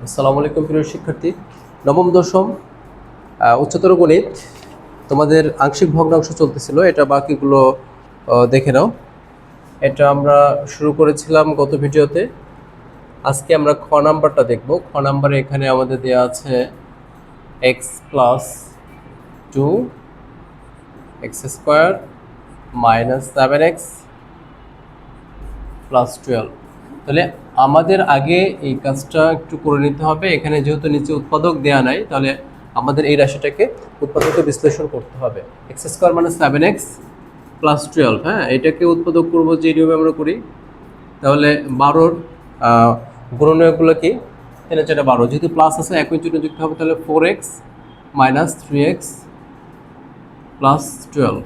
আসসালামু আলাইকুম প্রিয় শিক্ষার্থী, নবম দশম উচ্চতর গণিত তোমাদের আংশিক ভগ্নাংশ চলতেছিল। এটা বাকিগুলো দেখে নাও। এটা আমরা শুরু করেছিলাম গত ভিডিওতে। আজকে আমরা খ নাম্বারটা দেখব। খ নাম্বারে এখানে আমাদের দেওয়া আছে x plus 2 x square minus 7x plus 12। তাহলে আমাদের আগে এই কাজটা একটু করে নিতে হবে। এখানে যেহেতু নিচে উৎপাদক দেওয়া নাই, তাহলে আমাদের এই রাশিটাকে উৎপাদকে বিশ্লেষণ করতে হবে। এক্স স্কোয়ার মানে 7x প্লাস 12। হ্যাঁ, এটাকে উৎপাদক করবো যে নিয়মে আমরা করি। তাহলে 12-র গুণনীয়কগুলো কি? 3 4 12, যেহেতু প্লাস আছে একই চিহ্ন যুক্ত হবে, তাহলে 4x মাইনাস 3x প্লাস 12।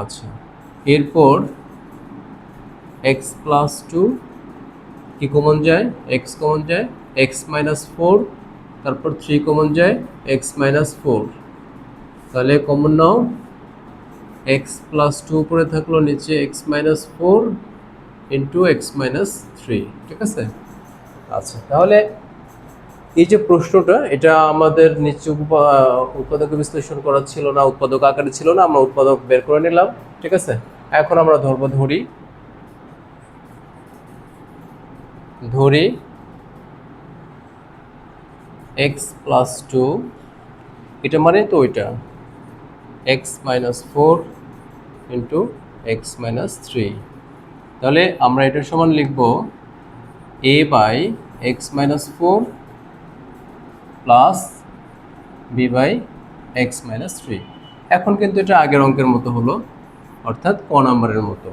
আচ্ছা, এরপর এক্স প্লাস 2 কি কমন যায়? এক্স কমন যায়, এক্স মাইনাস 4, তারপর 3 কমন যায়, এক্স মাইনাস 4। তাহলে কমন নাও, এক্স প্লাস 2 উপরে থাকলো, নিচে x minus 4 into x minus 3। ঠিক আছে? আচ্ছা, তাহলে এই যে প্রশ্নটা, এটা আমাদের নিচে উৎপাদক বিশ্লেষণ করা ছিল না, উৎপাদক আকারে ছিল না, আমরা উৎপাদক বের করে নিলাম। ঠিক আছে, এখন আমরা ধরি এক্স প্লাস 2, এটা মানে তো ওইটা x minus 4 into x minus 3। তাহলে আমরা এটার সমান লিখব a by x minus 4 plus b by x minus 3। এখন কিন্তু এটা আগের অঙ্কের মতো হলো, অর্থাৎ ক নাম্বারের মতো।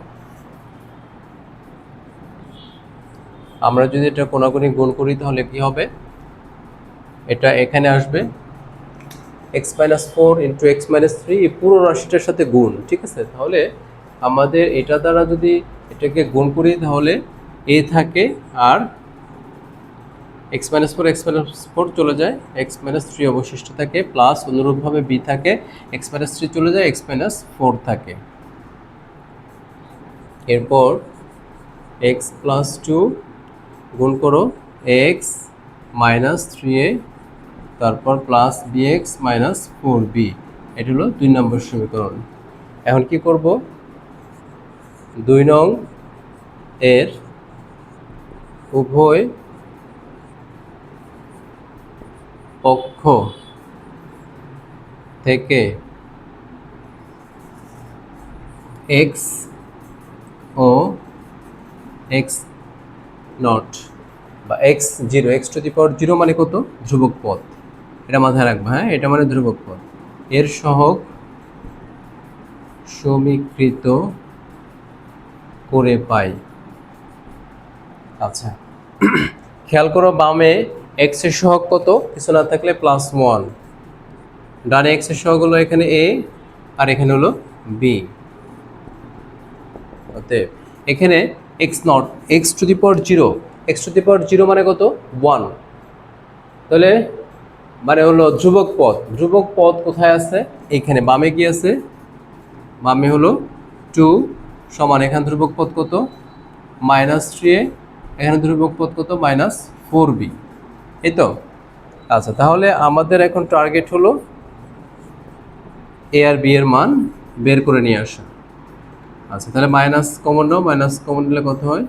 আমরা যদি এটা কোনাকুনি গুণ করি তাহলে কি হবে? এটা এখানে আসবে x minus 4 into x minus 3, এই পুরো রাশিটার সাথে গুণ। ঠিক আছে, তাহলে আমাদের এটা দ্বারা যদি এটাকে গুণ করি তাহলে এ থাকে, আর এক্স মাইনাস 4 চলে যায়, এক্স মাইনাস 3 অবশিষ্ট থাকে, প্লাস অনুরূপভাবে বি থাকে, এক্স মাইনাস 3 চলে যায়, এক্স মাইনাস 4 থাকে। এরপর এক্স প্লাস 2 গুণ করো এক্স মাইনাস 3a, তারপর plus B x minus 4b। এটা হলো 2 নম্বর সমীকরণ। এখন কি করব? 2 নং এর উভয় পক্ষ থেকে এক্স ও এক্স নট বা x zero, x to the power 0 মানে কত? ধ্রুবক পদ। এটা মাথায় রাখবা। হ্যাঁ, এটা মানে ধ্রুবক পদ। এর সহগ সমীকৃত করে পাই। আচ্ছা, খেয়াল করো, বামে এক্স এর সহগ কত? কিছু না থাকলে +1। ডানে এক্স এর সহগ হলো এখানে এ, আর এখানে হলো বি। অতএব এখানে x naught, x to the power 0, x to the power 0 মানে কত? 1। তাহলে মানে হলো ধ্রুবক পদ। ধ্রুবক পদ কোথায় আছে? এখানে বামে কি আছে? বামে হলো 2 সমান, এখানে ধ্রুবক পদ কত? -3a, এখানে ধ্রুবক পদ কত? -4b। এই তো। আচ্ছা, তাহলে আমাদের এখন টার্গেট হলো এ আর বি এর মান বের করে নিয়ে আসা। আচ্ছা, তাহলে মাইনাস কমন নাও, মাইনাস কমন নিলে কত হয়?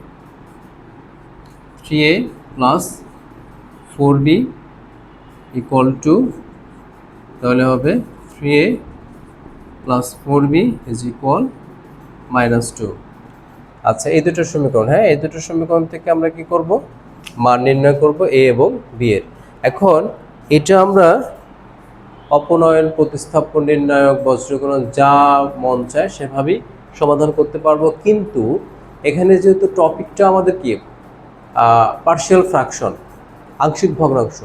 3a plus 4b equal to, তাহলে হবে 3a plus 4b is equal -2। আচ্ছা, এই দুটো সমীকরণ। হ্যাঁ, এই দুটো সমীকরণ থেকে আমরা কি করব? মান নির্ণয় করব এ এবং বি এর। এখন এটা আমরা অপনয়ন, প্রতিস্থাপন, নির্ণায়ক, বজ্রগুণন যা মন চায় সেভাবেই সমাধান করতে পারবো। কিন্তু এখানে যেহেতু টপিকটা আমাদের কি পার্শিয়াল ফ্র্যাকশন, আংশিক ভগ্নাংশ,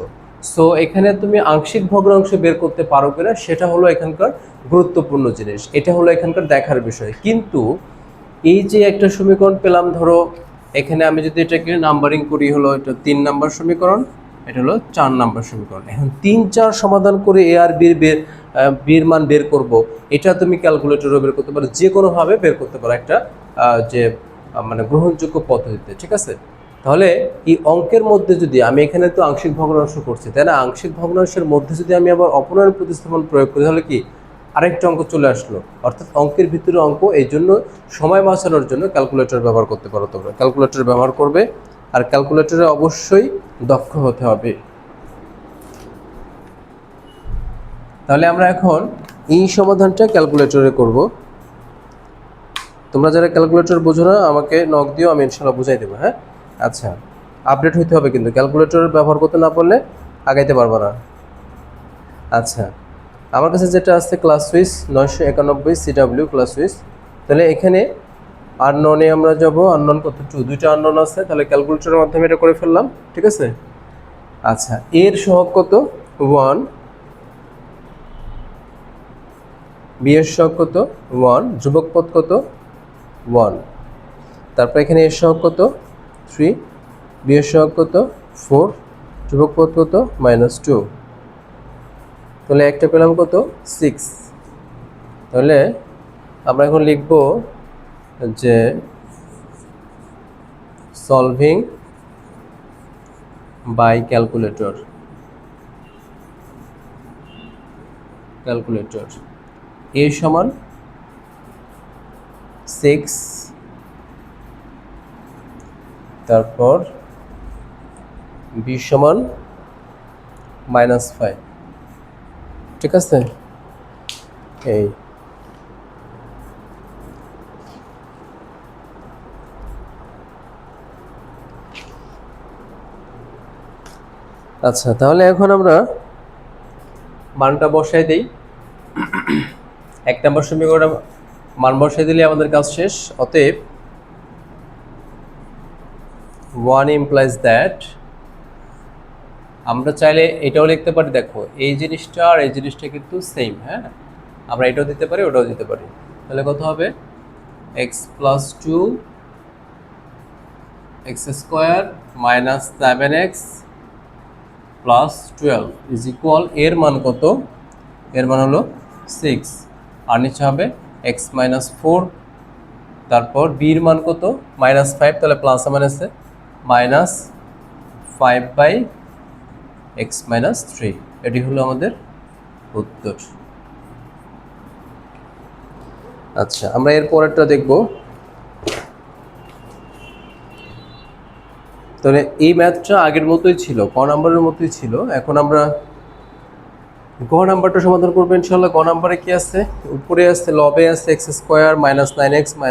সো এখানে তুমি আংশিক ভগ্নাংশ বের করতে পারো কিনা সেটা হলো এখানকার গুরুত্বপূর্ণ জিনিস। এটা হলো এখানকার দেখার বিষয়। কিন্তু এই যে একটা সমীকরণ পেলাম, ধরো এখানে আমি যদি এটাকে নাম্বারিং করি, হলো এটা 3 নাম্বার সমীকরণ, এটা হলো 4 নাম্বার সমীকরণ। এখন 3 4 সমাধান করে এ আর বির মান বের করব, এটা তুমি ক্যালকুলেটরও বের করতে পারো, যে কোনোভাবে বের করতে পারো একটা যে মানে গ্রহণযোগ্য পদ্ধতিতে। ঠিক আছে? তাহলে এই অঙ্কের মধ্যে যদি আমি এখানে তো আংশিক ভগ্নাংশ করছি, তাই না? আংশিক ভগ্নাংশের মধ্যে যদি আমি আবার অপনয়ন প্রতিস্থাপন প্রয়োগ করি তাহলে কি আরেকটা অঙ্ক চলে আসলো, অর্থাৎ অঙ্কের ভিতরে অঙ্ক। এই জন্য সময় বাঁচানোর জন্য ক্যালকুলেটর ব্যবহার করতে পারো তোমরা, ক্যালকুলেটর ব্যবহার করবে। আর ক্যালকুলেটরে অবশ্যই দক্ষ হতে হবে। তাহলে আমরা এখন এই সমাধানটা ক্যালকুলেটরে করব। তোমরা যারা ক্যালকুলেটর বোঝো না আমাকে নক দিও, আমি ইনশাআল্লাহ বুঝাই দেবো। হ্যাঁ, আচ্ছা, আপডেট হইতে হবে কিন্তু, ক্যালকুলেটর ব্যবহার করতে না পারলে আগাইতে পারবো না। আচ্ছা, আমার কাছে যেটা আছে class switch 991 CW class switch. তাহলে এখানে আনননে আমরা যাব, আননন কত 2, দুইটা আননন আছে, তাহলে ক্যালকুলেটরের মাধ্যমে এটা করে ফেললাম, ঠিক আছে। আচ্ছা, এর সহগ কত 1, বি এর সহগ কত 1, ধ্রুবক পদ কত 1, তারপর এখানে এর সহগ কত 3, বি এর সহগ কত 4, ধ্রুবক পদ কত -2, তাহলে একটা পেলাম কত 6। তাহলে আমরা এখন লিখব যে সলভিং বাই ক্যালকুলেটর, এ সমান 6, তারপর বি সমান -5, ঠিক আছে। এই আচ্ছা, তাহলে এখন আমরা মানটা বসাই দেই। 1 নম্বর সমীকরণে মান বসাই দিলে আমাদের কাজ শেষ। অতএব 1 implies that, আমরা চাইলে এটাও লিখতে পারি, দেখো এই জিনিসটা আর এই জিনিসটা কিন্তু সেম। হ্যাঁ, আমরা এটাও দিতে পারি, ওটাও দিতে পারি। তাহলে কত হবে x + 2 x² - 7x + 12 = এর মান কত? এর মান হলো 6, আর নিচে হবে x - 4, তারপর b এর মান কত -5, তাহলে প্লাস মাইনাসে -5/x - 3, এটি হলো আমাদের উত্তর। আচ্ছা, আমরা এর পরেরটা দেখব। তাহলে এই ম্যাথটা আগের মতোই ছিল, ক নাম্বারের মতোই ছিল। এখন আমরা গ নাম্বারটা সমাধান করবো ইনশাআল্লাহ। গ নাম্বারে কি আছে? উপরে আছে লবে আছে x² - 9x -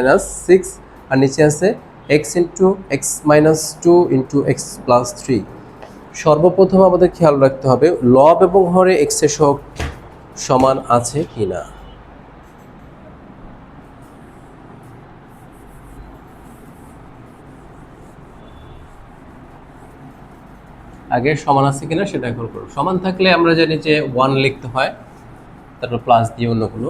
6, আর নিচে আছে x × x - 2 × x + 3। সর্বপ্রথম আমাদের খেয়াল রাখতে হবে লব এবং হরে x এর সহগ সমান আছে কিনা। আগে সমান আছে কিনা সেটা এখন করব। সমান থাকলে আমরা জানি যে 1 লিখতে হয়, তারপর প্লাস দিয়ে অন্যগুলো।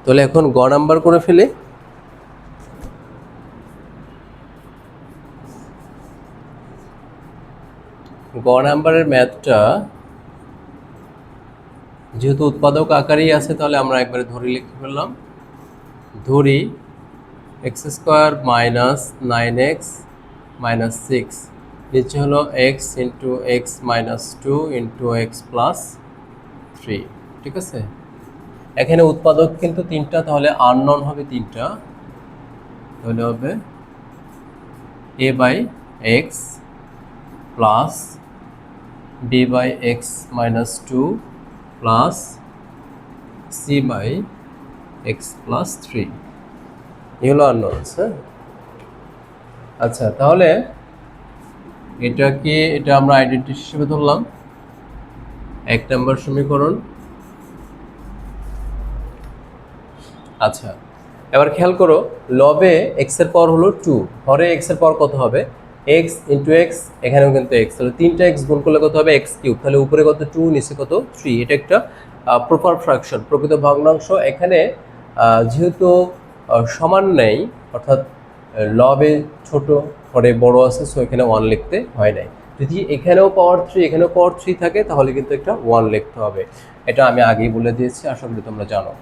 তাহলে এখন গ নাম্বার করে ফেলি। গ নাম্বারের ম্যাথটা যেহেতু উৎপাদক আকারেই আছে, তাহলে আমরা একবারে ধরি লিখে ফেললাম। ধরি x² - 9x - 6, নিচে হলো x × x - 2 × x + 3, ঠিক আছে। এখানে উৎপাদক কিন্তু 3টা, তাহলে আননোন হবে 3টা। তাহলে হবে a/x plus b/x - 2 plus c/x + 3, এই হলো আননোন। হ্যাঁ, আচ্ছা, তাহলে এটা আমরা আইডেন্টি হিসেবে ধরলাম 1 নম্বর সমীকরণ। আচ্ছা, এবার খেয়াল করো লবে x এর পাওয়ার হলো 2, হরে x এর পাওয়ার কত হবে x × x, এখানেও কিন্তু x, তাহলে 3টা x গুণ করলে কত হবে x3, তাহলে উপরে কত 2, নিচে কত 3। এটা একটা প্রপার ফ্র্যাকশন, প্রকৃত ভগ্নাংশ। এখানে যেহেতু সমান নেই, অর্থাৎ লবে ছোট হরে বড় আছে, সো এখানে 1 লিখতে হয় নাই। যদি এখানেও পাওয়ার 3 এখানেও পাওয়ার 3 থাকে তাহলে কিন্তু একটা 1 লিখতে হবে। এটা আমি আগেই বলে দিয়েছি, আশা করি তোমরা জানো।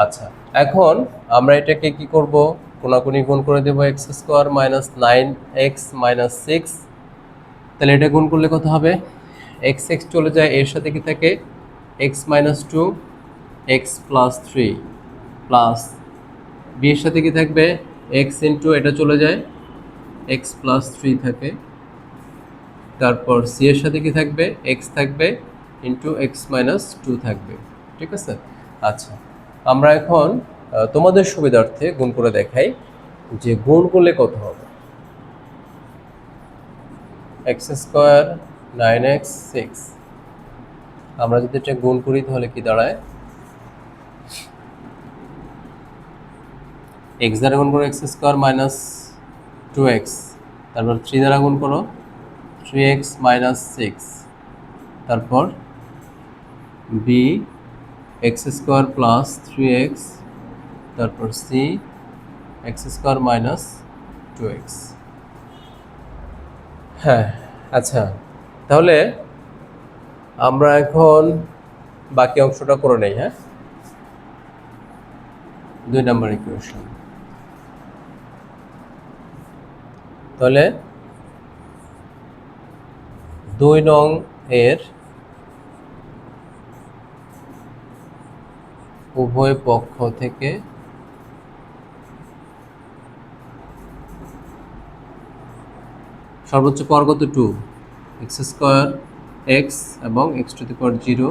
আচ্ছা, এখন আমরা এটাকে কি করব, কোনাকুনি গুণ করে দেব x square minus 9x minus 6। তাহলে এটা গুণ করলে কত হবে, x x চলে যায়, এর সাথে কি থাকে x minus 2 x plus 3 plus b এর সাথে কি থাকবে x ইন্টু এটা চলে যায় x প্লাস 3 থাকে, তারপর c এর সাথে কি থাকবে x থাকবে ইন্টু x মাইনাস 2 থাকবে। ঠিক আছে। আচ্ছা, আমরা এখন তোমাদের সুবিধার্থে গুণ করে দেখাই যে গুণ করলে কত হবে। x স্কোয়ার 9x 6, আমরা যদি এটা গুণ করি তাহলে কি দাঁড়ায়, x দ্বারা গুণ করো x স্কোয়ার মাইনাস 2x, তারপর 3 দ্বারা গুণ করো 3x মাইনাস 6, তারপর b x square plus 3x, তারপর c x square minus 2x। হ্যাঁ, আচ্ছা, তাহলে আমরা এখন বাকি অংশটা করে নেই। হ্যাঁ, 2 নম্বর ইকুয়েশন। তাহলে 2 নং এর উভয় পক্ষ থেকে সর্বোচ্চ পাওয়ার কত 2 x স্কোয়ার x এবং x টু দি পাওয়ার 0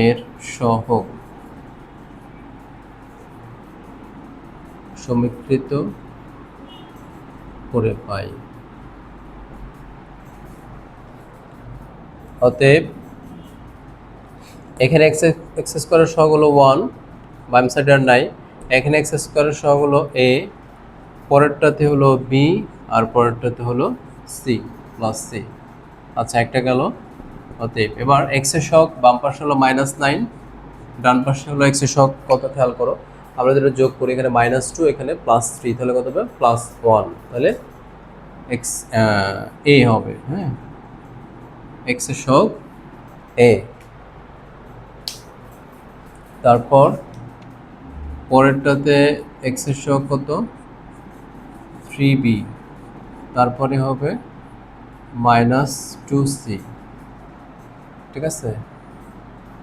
এর সহগ সমীকৃত করে পাই। অতএব এখানে x স্কোয়ারের সহগ হলো 1, বাম সাইডে আর নাই। এখানে x স্কোয়ারের সহগ হলো a, পরেরটাতে হলো b, আর পরেরটাতে হলো c প্লাস c। আচ্ছা, একটা গেল। অতএব এবার x এর সহগ বাম পাশে হলো -9, ডান পাশে হলো x এর সহগ কত খেয়াল করো, আমরা যেটা যোগ করি এখানে -2 এখানে +3, তাহলে কত হবে +1, তাহলে x a হবে। হ্যাঁ, x এর সহগ a। তারপর পরেরটাতে x এর সহগ কত 3b, তারপরে হবে -2c। ঠিক আছে।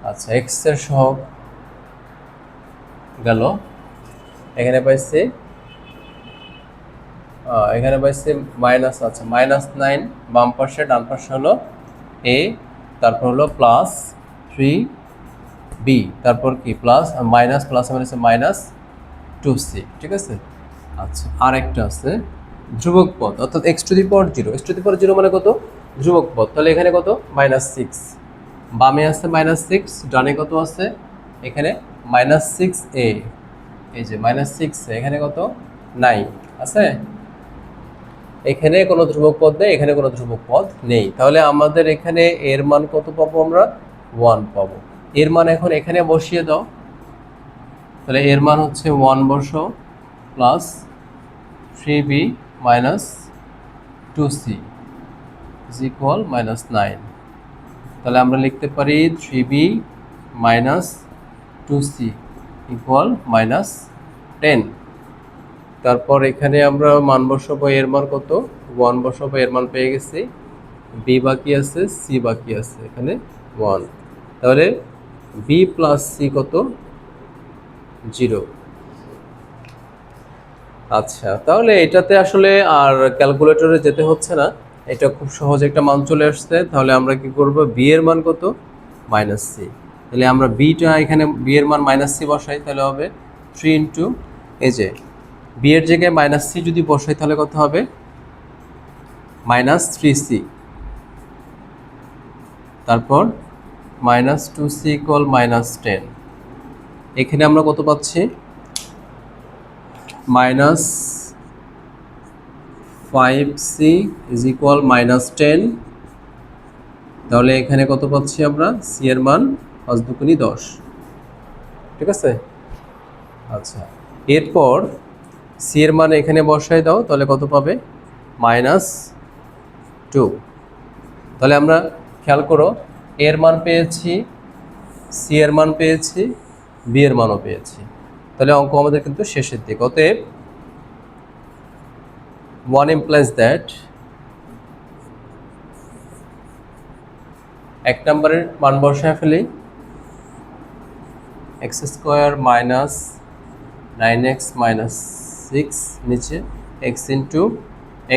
আচ্ছা, x এর সহগ গেল, এখানে পাইছি মাইনাস, আচ্ছা -9 বাম পাশে, ডান পাশে হলো a, তারপর হলো +3b, তারপর কি প্লাস মাইনাস প্লাস -2c। ঠিক আছে। আচ্ছা, আরেকটা আছে ধ্রুবক পদ, অর্থাৎ x to the power 0। x to the power 0 মানে কত, ধ্রুবক পদ। তাহলে এখানে কত -6, বামে আছে -6, ডানে কত আছে এখানে -6a, এই যে -6a, এখানে কত 9 আছে। এখানে কোনো ধ্রুবক পদ নেই, এখানে কোনো ধ্রুবক পদ নেই, তাহলে আমাদের এখানে এর মান কত পাবো, আমরা 1 পাবো। এর মান এখন এখানে বসিয়ে দাও, তাহলে এর মান হচ্ছে 1 বসো plus 3b minus 2c is equal -9। তাহলে আমরা লিখতে পারি 3b মাইনাস 2c ইকুয়াল -10। তারপর এখানে আমরা মান বসাবো, এর মান কত 1 বসাবো, এর মান পেয়ে গেছি। b বাকি আছে, c বাকি আছে, এখানে 1, তাহলে b প্লাস c কত 0। আচ্ছা, তাহলে এটাতে আসলে আর ক্যালকুলেটরে যেতে হচ্ছে না, এটা খুব সহজ একটা মান চলে আসছে। তাহলে আমরা কি করব, b এর মান কত -c, তাহলে আমরা bটা এখানে b এর মান -c বসাই, তাহলে হবে 3 ইন্টু, এই যে b এর জায়গায় -c যদি বসাই তাহলে কত হবে -3c, তারপর -2c ইকুয়াল -10। এখানে আমরা কত পাচ্ছি -5c ইজ ইকুয়াল -10। তাহলে এখানে কত পাচ্ছি আমরা, c এর মান 5 দুগুনি 10। ঠিক আছে। আচ্ছা, এরপর c এর মান এখানে বসাই দাও, তাহলে কত পাবে -2। তাহলে আমরা খেয়াল করো এর মান পেয়েছি, সি এর মান পেয়েছি, বি এর মানও পেয়েছি। তাহলে অঙ্ক আমাদের কিন্তু শেষের দিক। অতএব 1 implies that এক নম্বরের মান বসায় ফেলি, x square minus 9x minus 6 নিচে x into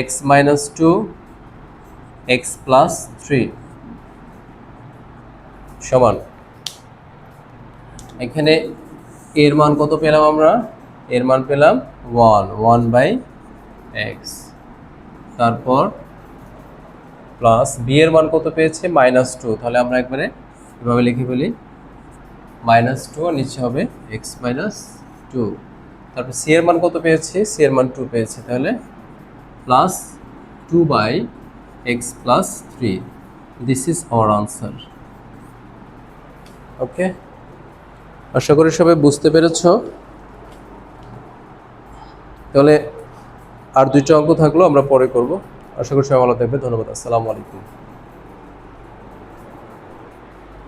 x minus 2 x plus 3 সমান, এখানে এর মান কত পেলাম আমরা? এর মান পেলাম 1/x, তারপর প্লাস বি এর মান কত পেয়েছে? -2। তাহলে আমরা একবারে এভাবে লিখে ফেলি, -2 নিচে হবে x - 2। তারপর সি এর মান কত পেয়েছে? সি এর মান 2 পেয়েছে, তাহলে plus 2/x + 3। This is our answer. Okay, আশা করি সবাই বুঝতে পেরেছ। তাহলে আর 2টা অঙ্ক থাকলো, আমরা পরে করব। আশা করি সবাই ভালো থাকবে। ধন্যবাদ। আসসালামু আলাইকুম।